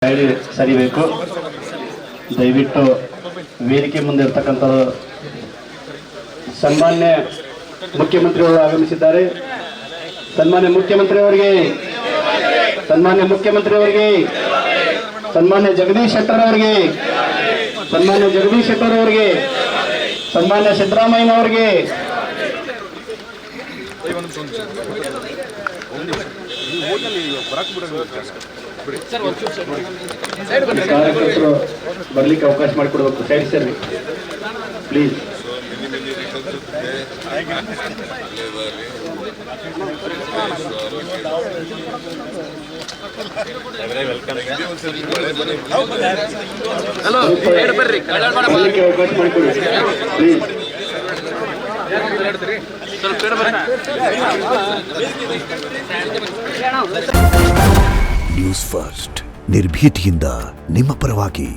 ಸರಿಬೇಕು. ದಯವಿಟ್ಟು ವೇದಿಕೆ ಮುಂದೆ ಇರತಕ್ಕಂಥ ಸನ್ಮಾನ್ಯ ಮುಖ್ಯಮಂತ್ರಿಗಳು ಆಗಮಿಸಿದ್ದಾರೆ. ಸನ್ಮಾನ್ಯ ಮುಖ್ಯಮಂತ್ರಿಯವರಿಗೆ, ಸನ್ಮಾನ್ಯ ಮುಖ್ಯಮಂತ್ರಿಯವರಿಗೆ, ಸನ್ಮಾನ್ಯ ಜಗದೀಶ್ ಶೆಟ್ಟರ್ ಅವರಿಗೆ, ಸನ್ಮಾನ್ಯ ಜಗದೀಶ್ ಶೆಟ್ಟರ್ ಅವರಿಗೆ, ಸನ್ಮಾನ್ಯ ಸಿದ್ದರಾಮಯ್ಯನವರಿಗೆ, ಕಾರ್ಯಕರ್ತರು ಬರ್ಲಿಕ್ಕೆ ಅವಕಾಶ ಮಾಡಿಕೊಡ್ಬೇಕು. Side sir please. ಬರ್ಲಿಕ್ಕೆ ಅವಕಾಶ ಮಾಡಿಕೊಡಿ ಪ್ಲೀಸ್. ನ್ಯೂಸ್ ಫಸ್ಟ್, ನಿರ್ಭೀತಿಯಿಂದ ನಿಮ್ಮ ಪರವಾಗಿ.